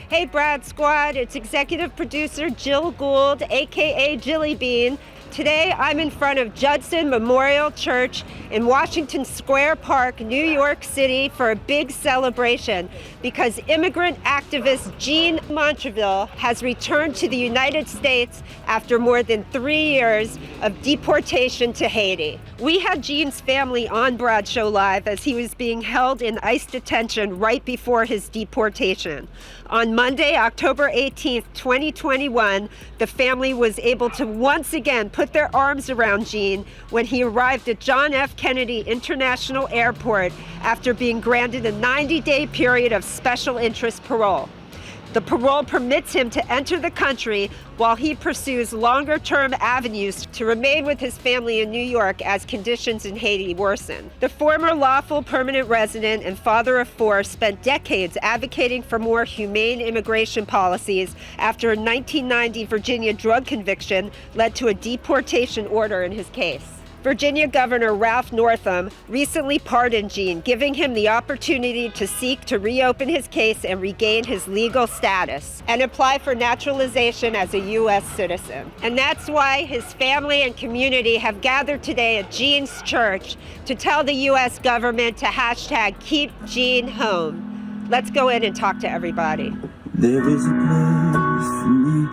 Hey, Brad Squad, it's executive producer Jill Gould, aka Jilly Bean. Today I'm in front of Judson Memorial Church in Washington Square Park, New York City for a big celebration because immigrant activist Jean Montrevil has returned to the United States after more than 3 years of deportation to Haiti. We had Jean's family on Brad Show Live as he was being held in ICE detention right before his deportation. On Monday, October 18th, 2021, the family was able to once again put their arms around Jean when he arrived at John F. Kennedy International Airport after being granted a 90-day period of special interest parole. The parole permits him to enter the country while he pursues longer-term avenues to remain with his family in New York as conditions in Haiti worsen. The former lawful permanent resident and father of four spent decades advocating for more humane immigration policies after a 1990 Virginia drug conviction led to a deportation order in his case. Virginia Governor Ralph Northam recently pardoned Jean, giving him the opportunity to seek to reopen his case and regain his legal status and apply for naturalization as a U.S. citizen. And that's why his family and community have gathered today at Jean's church to tell the U.S. government to hashtag Keep Jean Home. Let's go in and talk to everybody. There is a place for me.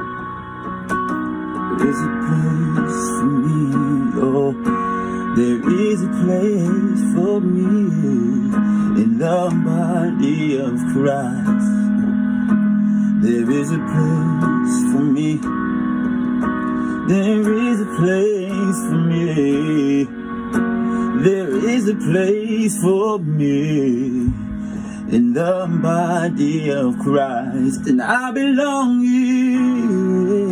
There is a place for me. Oh. There is a place for me in the body of Christ. There is a place for me. There is a place for me. There is a place for me in the body of Christ, and I belong here.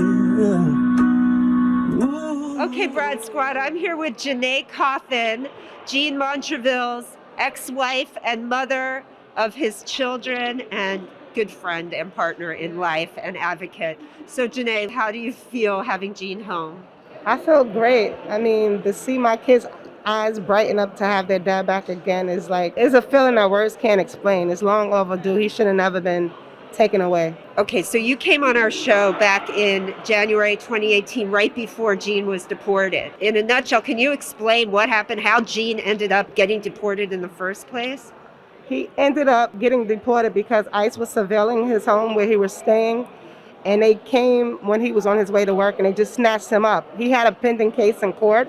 Okay, Brad Squad, I'm here with Janae Coffin, Jean Montrevil's ex-wife and mother of his children and good friend and partner in life and advocate. So Janae, how do you feel having Jean home? I feel great. I mean, to see my kids' eyes brighten up to have their dad back again is it's a feeling that words can't explain. It's long overdue. He should have never been taken away. Okay, so you came on our show back in January 2018, right before Jean was deported. In a nutshell, can you explain what happened, how Jean ended up getting deported in the first place? He ended up getting deported because ICE was surveilling his home where he was staying, and they came when he was on his way to work and they just snatched him up. He had a pending case in court,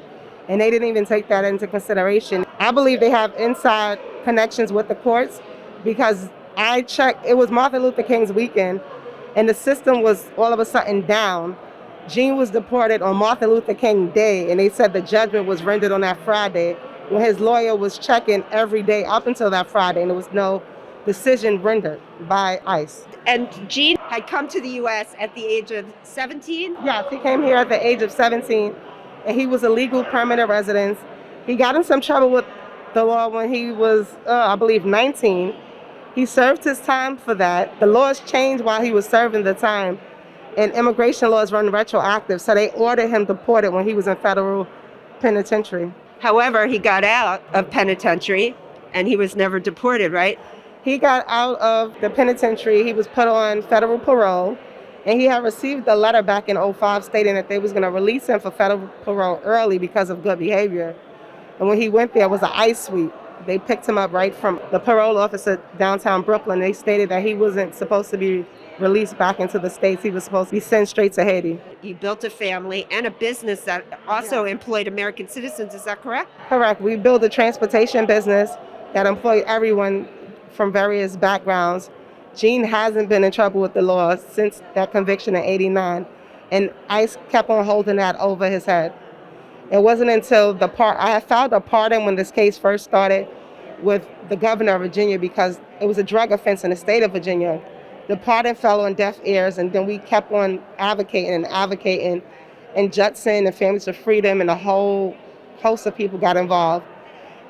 and they didn't even take that into consideration. I believe they have inside connections with the courts because I checked, it was Martin Luther King's weekend, and the system was all of a sudden down. Jean was deported on Martin Luther King Day, and they said the judgment was rendered on that Friday, when his lawyer was checking every day up until that Friday, and there was no decision rendered by ICE. And Jean had come to the U.S. at the age of 17? Yes, he came here at the age of 17, and he was a legal permanent resident. He got in some trouble with the law when he was, I believe, 19. He served his time for that. The laws changed while he was serving the time, and immigration laws run retroactive, so they ordered him deported when he was in federal penitentiary. However, he got out of penitentiary, and he was never deported, right? He got out of the penitentiary. He was put on federal parole, and he had received a letter back in 2005 stating that they was going to release him for federal parole early because of good behavior. And when he went there, it was an ICE sweep. They picked him up right from the parole office at downtown Brooklyn. They stated that he wasn't supposed to be released back into the States. He was supposed to be sent straight to Haiti. You built a family and a business that also employed American citizens, is that correct? Correct. We built a transportation business that employed everyone from various backgrounds. Jean hasn't been in trouble with the law since that conviction in '89, and ICE kept on holding that over his head. It wasn't until I had filed a pardon when this case first started with the governor of Virginia because it was a drug offense in the state of Virginia. The pardon fell on deaf ears, and then we kept on advocating, and Judson and Families for Freedom and a whole host of people got involved.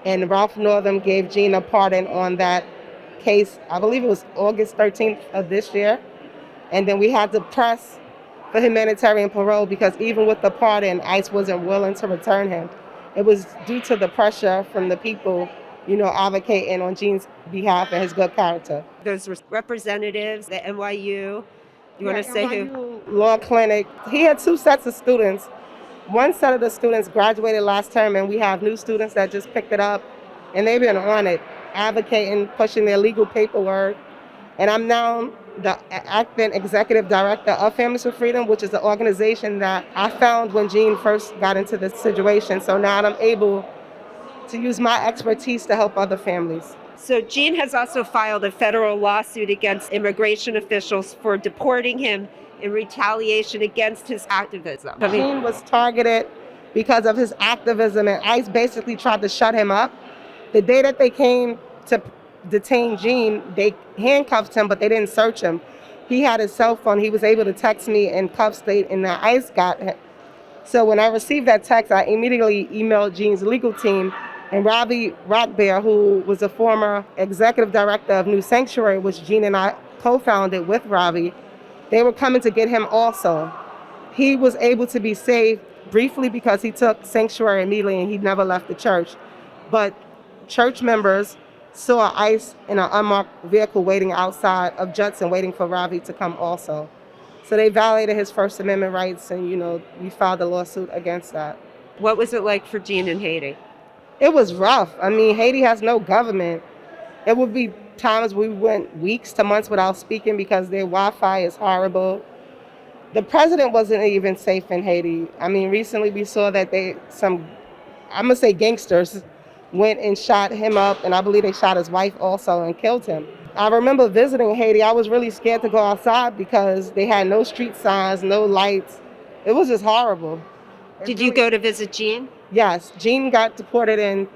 And Ralph Northam gave Jean a pardon on that case, I believe it was August 13th of this year. And then we had to press for humanitarian parole because even with the pardon, ICE wasn't willing to return him. It was due to the pressure from the people advocating on Gene's behalf and his good character. Those representatives, the NYU. You want to say who? NYU Law Clinic. He had two sets of students. One set of the students graduated last term, and we have new students that just picked it up, and they've been on it, advocating, pushing their legal paperwork. And I'm now the acting executive director of Families for Freedom, which is the organization that I found when Jean first got into this situation. So now I'm able to use my expertise to help other families. So Jean has also filed a federal lawsuit against immigration officials for deporting him in retaliation against his activism. Jean was targeted because of his activism, and ICE basically tried to shut him up. The day that they came to detain Jean, they handcuffed him, but they didn't search him. He had his cell phone. He was able to text me in cuff state, and the ICE got him. So when I received that text, I immediately emailed Jean's legal team, and Ravi Rockbear, who was a former executive director of New Sanctuary, which Jean and I co-founded with Ravi, they were coming to get him also. He was able to be saved briefly because he took Sanctuary immediately and he never left the church. But church members saw ICE in an unmarked vehicle waiting outside of Judson, waiting for Ravi to come also. So they violated his First Amendment rights, and we filed a lawsuit against that. What was it like for Jean in Haiti? It was rough. I mean, Haiti has no government. It would be times we went weeks to months without speaking because their Wi-Fi is horrible. The president wasn't even safe in Haiti. I mean, recently we saw that gangsters went and shot him up, and I believe they shot his wife also and killed him. I remember visiting Haiti. I was really scared to go outside because they had no street signs, no lights. It was just horrible. Did you go to visit Jean? Yes. Jean got deported in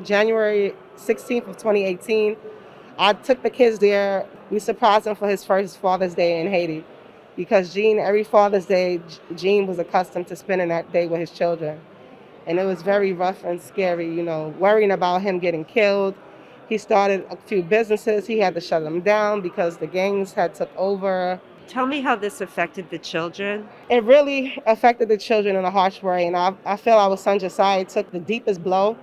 January 16th of 2018. I took the kids there. We surprised him for his first Father's Day in Haiti because every Father's Day, Jean was accustomed to spending that day with his children. And it was very rough and scary, worrying about him getting killed. He started a few businesses. He had to shut them down because the gangs had took over. Tell me how this affected the children. It really affected the children in a harsh way. And I feel our son Josiah took the deepest blow.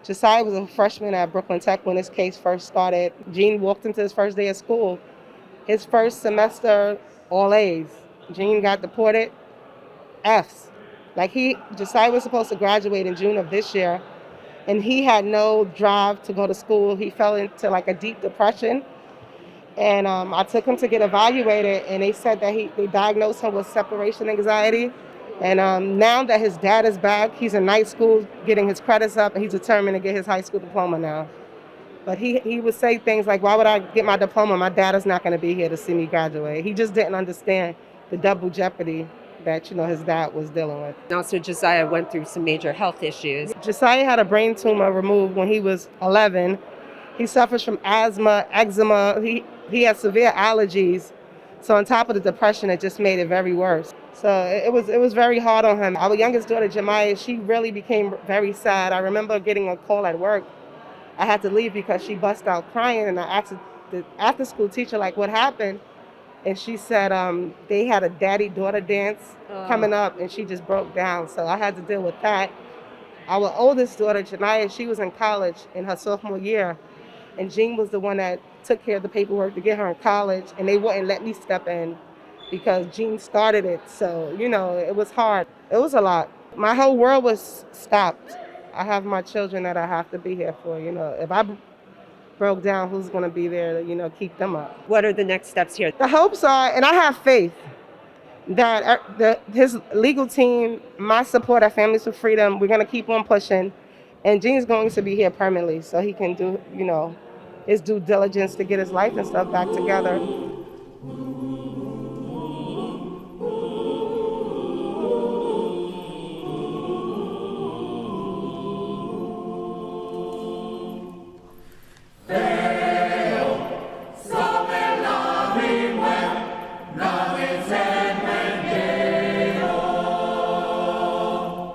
Josiah was a freshman at Brooklyn Tech when this case first started. Jean walked into his first day of school. His first semester, all A's. Jean got deported, F's. Josiah was supposed to graduate in June of this year, and he had no drive to go to school. He fell into a deep depression. And I took him to get evaluated, and they said that they diagnosed him with separation anxiety. And now that his dad is back, he's in night school getting his credits up, and he's determined to get his high school diploma now. But he would say things like, why would I get my diploma? My dad is not going to be here to see me graduate. He just didn't understand the double jeopardy that his dad was dealing with. Also, Josiah went through some major health issues. Josiah had a brain tumor removed when he was 11. He suffers from asthma, eczema. He has severe allergies. So on top of the depression, it just made it very worse. So it was very hard on him. Our youngest daughter, Janae, she really became very sad. I remember getting a call at work. I had to leave because she bust out crying, and I asked the after-school teacher, what happened? And she said they had a daddy-daughter dance coming up, and she just broke down. So I had to deal with that. Our oldest daughter, Janae, she was in college in her sophomore year, and Jean was the one that took care of the paperwork to get her in college, and they wouldn't let me step in because Jean started it. So, it was hard. It was a lot. My whole world was stopped. I have my children that I have to be here for. If I broke down, who's going to be there to, keep them up? What are the next steps here? The hopes are, and I have faith, that his legal team, my support at Families for Freedom, we're going to keep on pushing. And Jean's going to be here permanently so he can do, his due diligence to get his life and stuff back together.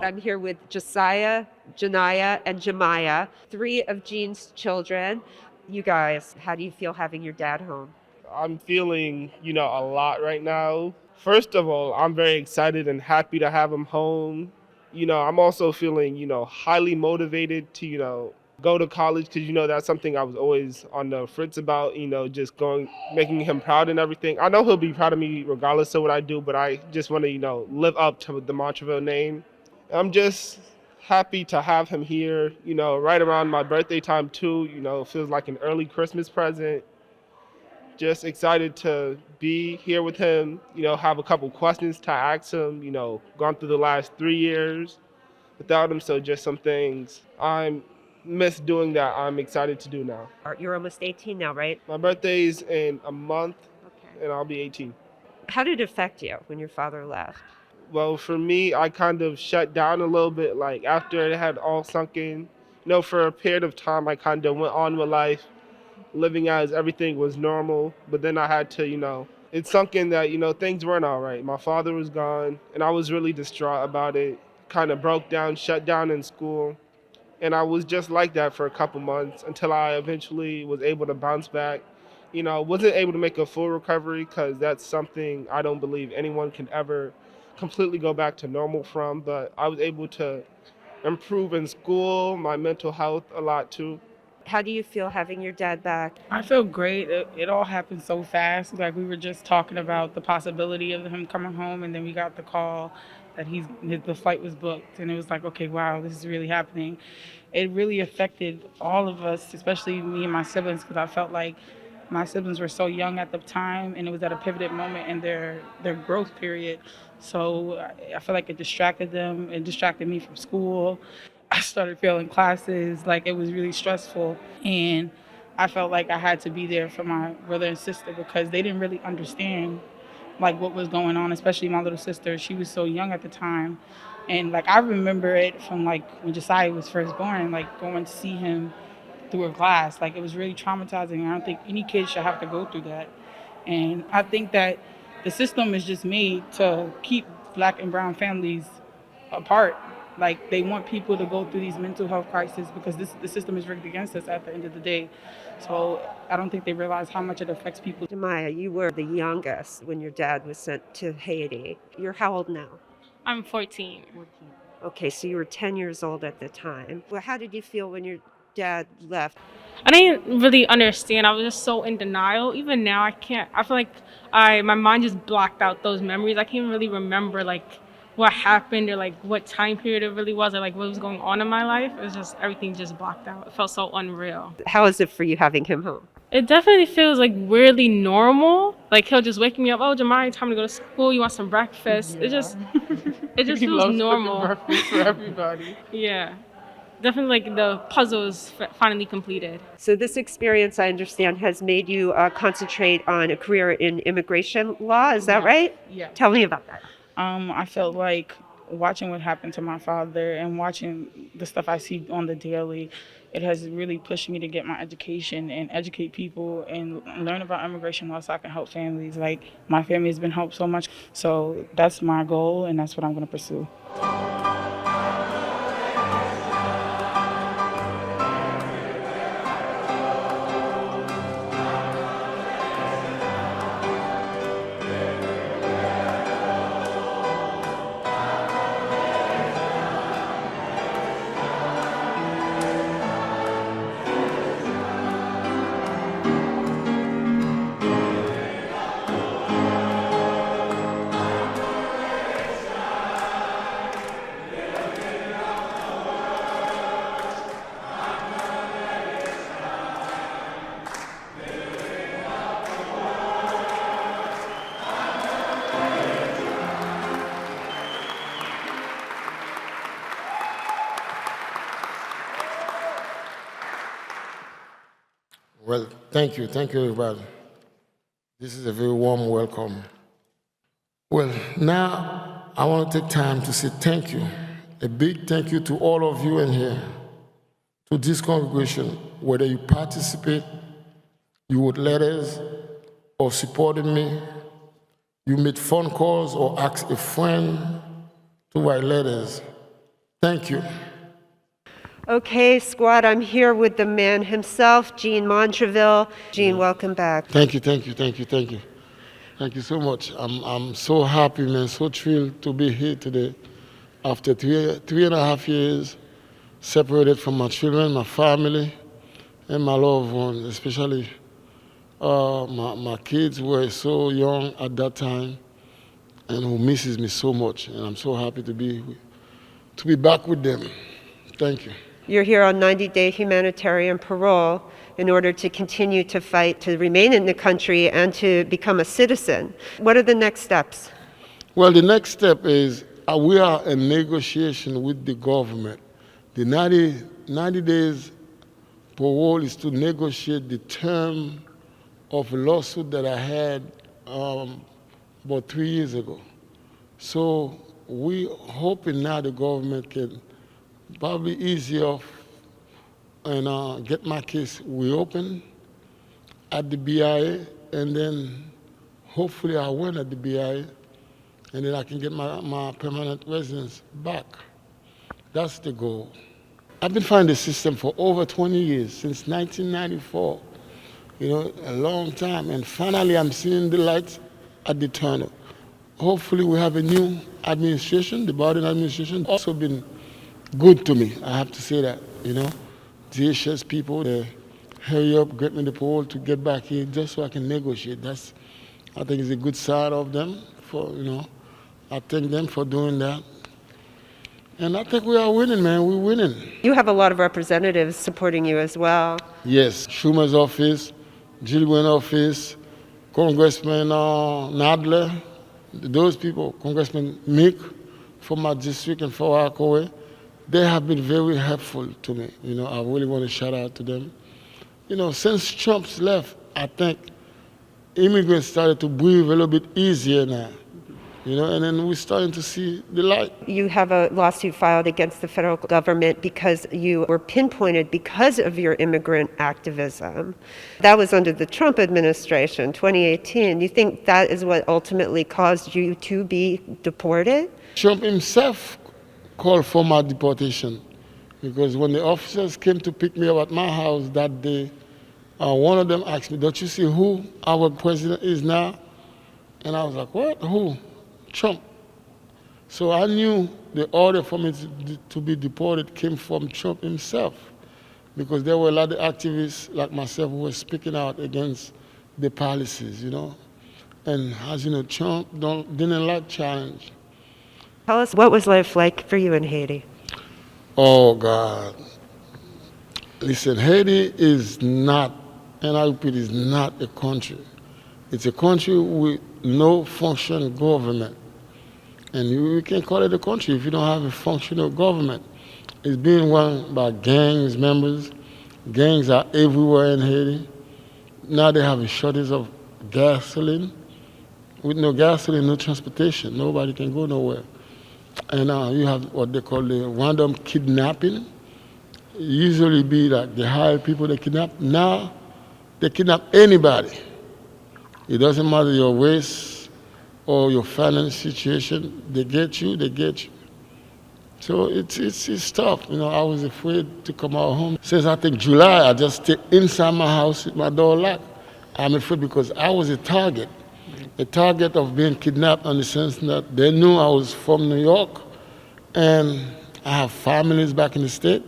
I'm here with Josiah, Janae, and Jemiah, 3 of Jean's children. You guys, how do you feel having your dad home? I'm feeling, a lot right now. First of all, I'm very excited and happy to have him home. I'm also feeling, highly motivated to, go to college, because, that's something I was always on the fritz about, just making him proud and everything. I know he'll be proud of me regardless of what I do, but I just want to, live up to the Montrevil name. I'm just happy to have him here, right around my birthday time too. Feels like an early Christmas present. Just excited to be here with him, have a couple questions to ask him, gone through the last 3 years without him. So just some things I miss doing that I'm excited to do now. You're almost 18 now, right? My birthday's in a month, Okay. and I'll be 18. How did it affect you when your father left? Well, for me, I kind of shut down a little bit, like after it had all sunk in. For a period of time, I kind of went on with life, living as everything was normal. But then I had to, it sunk in that, things weren't all right. My father was gone, and I was really distraught about it. Kind of broke down, shut down in school. And I was just like that for a couple months until I eventually was able to bounce back. Wasn't able to make a full recovery, because that's something I don't believe anyone can ever completely go back to normal from. But I was able to improve in school, my mental health a lot too. How do you feel having your dad back? I feel great. It all happened so fast. Like, we were just talking about the possibility of him coming home, and then we got the call that the flight was booked, and it was like, okay, wow, this is really happening. It really affected all of us, especially me and my siblings, because I felt like my siblings were so young at the time, and it was at a pivotal moment in their growth period. So I feel like it distracted them. It distracted me from school. I started failing classes. Like, it was really stressful. And I felt like I had to be there for my brother and sister, because they didn't really understand like what was going on, especially my little sister. She was so young at the time. And like, I remember it from like when Josiah was first born, like going to see him through a glass. Like, it was really traumatizing. I don't think any kid should have to go through that. And I think that the system is just made to keep Black and brown families apart. Like, they want people to go through these mental health crises, because the system is rigged against us at the end of the day. So I don't think they realize how much it affects people. Maya, you were the youngest when your dad was sent to Haiti. You're how old now? I'm 14. Okay, so you were 10 years old at the time. Well, how did you feel when your dad left? I didn't really understand. I was just so in denial. Even now, I feel like my mind just blocked out those memories. I can't really remember like what happened, or like what time period it really was, or like what was going on in my life. It was just, everything just blocked out. It felt so unreal. How is it for you having him home? It definitely feels like weirdly normal. Like, he'll just wake me up, oh, Jemai, time to go to school. You want some breakfast? Yeah. It just He feels loves normal. cooking breakfast for everybody. Yeah. Definitely, like, the puzzle is finally completed. So this experience, I understand, has made you concentrate on a career in immigration law. Is that right? Yeah. Tell me about that. I felt like watching what happened to my father and watching the stuff I see on the daily, it has really pushed me to get my education and educate people and learn about immigration law so I can help families. Like, my family has been helped so much. So that's my goal, and that's what I'm going to pursue. Well, thank you, everybody. This is a very warm welcome. Well, now I want to take time to say thank you, a big thank you to all of you in here, to this congregation, whether you participate, you wrote letters, or supported me, you made phone calls or asked a friend to write letters. Thank you. Okay, squad, I'm here with the man himself, Jean Montrevil. Jean, welcome back. Thank you. Thank you so much. I'm so happy, man, so thrilled to be here today. After three and a half years separated from my children, my family, and my loved ones, especially my kids who were so young at that time and who misses me so much. And I'm so happy to be back with them. Thank you. You're here on 90-day humanitarian parole in order to continue to fight to remain in the country and to become a citizen. What are the next steps? Well, the next step is we are in negotiation with the government. The 90 days parole is to negotiate the term of a lawsuit that I had about 3 years ago. So we're hoping now the government can probably ease off and get my case reopened at the BIA, and then hopefully I win at the BIA, and then I can get my permanent residence back. That's the goal. I've been fighting the system for over 20 years, since 1994, a long time, and finally I'm seeing the light at the tunnel. Hopefully we have a new administration. The Biden administration also been good to me, I have to say that, DHS people, they hurry up, get me the parole to get back here just so I can negotiate. I think it's a good side of them I thank them for doing that. And I think we are winning, man, we're winning. You have a lot of representatives supporting you as well. Yes, Schumer's office, Jill Wayne's office, Congressman Nadler, those people, Congressman Mick from my district and Far Rockaway, they have been very helpful to me. I really want to shout out to them. Since Trump's left, I think immigrants started to breathe a little bit easier now. And then we're starting to see the light. You have a lawsuit filed against the federal government because you were pinpointed because of your immigrant activism. That was under the Trump administration, 2018. You think that is what ultimately caused you to be deported? Trump himself called for my deportation because when the officers came to pick me up at my house that day, one of them asked me, "Don't you see who our president is now?" And I was like, "What? Who?" Trump. So I knew the order for me to be deported came from Trump himself, because there were a lot of activists like myself who were speaking out against the policies, And as you know, Trump didn't like challenge. Tell us, what was life like for you in Haiti? Oh, God. Listen, Haiti is not, and I repeat, is not a country. It's a country with no functional government. And you can't call it a country if you don't have a functional government. It's being run by gangs members. Gangs are everywhere in Haiti. Now they have a shortage of gasoline. With no gasoline, no transportation. Nobody can go nowhere. And you have what they call the random kidnapping. It usually be like they hire people they kidnap. Now they kidnap anybody. It doesn't matter your race or your financial situation. They get you. So it's tough. I was afraid to come out home. Since I think July, I just stay inside my house with my door locked. I'm afraid because I was a target of being kidnapped, in the sense that they knew I was from New York and I have families back in the state.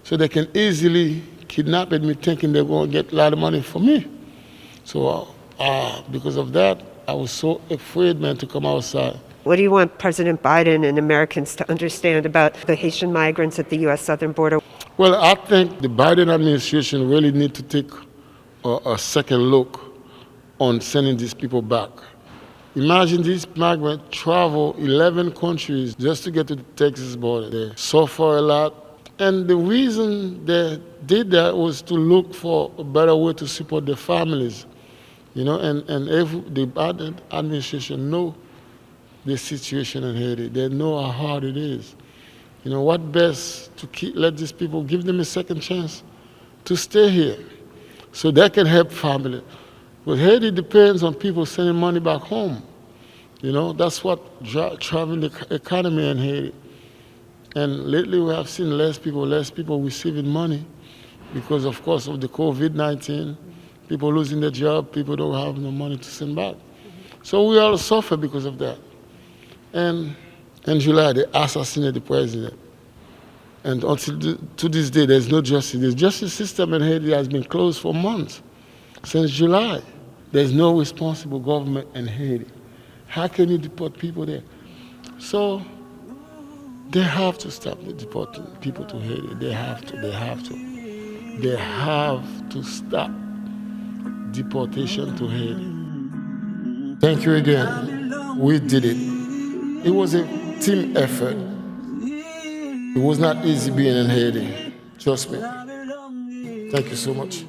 So they can easily kidnap me thinking they're going to get a lot of money for me. So because of that, I was so afraid, man, to come outside. What do you want President Biden and Americans to understand about the Haitian migrants at the U.S. southern border? Well, I think the Biden administration really need to take a second look on sending these people back. Imagine these migrants travel 11 countries just to get to the Texas border. They suffer a lot. And the reason they did that was to look for a better way to support their families. And if the Biden administration know the situation in Haiti, they know how hard it is. What best to let these people, give them a second chance to stay here so they can help family. But Haiti depends on people sending money back home. That's what driving the economy in Haiti. And lately we have seen less people receiving money because, of course, of the COVID-19. People losing their job, people don't have no money to send back. So we all suffer because of that. And in July, they assassinated the president. And to this day, there's no justice. The justice system in Haiti has been closed for months, since July. There's no responsible government in Haiti. How can you deport people there? So they have to stop deporting people to Haiti. They have to stop deportation to Haiti. Thank you again. We did it. It was a team effort. It was not easy being in Haiti. Trust me. Thank you so much.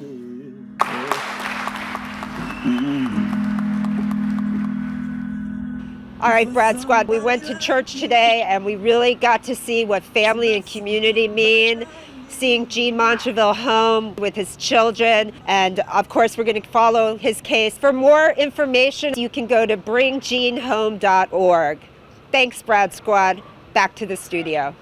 All right, Brad Squad, we went to church today and we really got to see what family and community mean, seeing Jean Montrevil home with his children. And of course, we're going to follow his case. For more information, you can go to bringjeanhome.org. Thanks, Brad Squad. Back to the studio.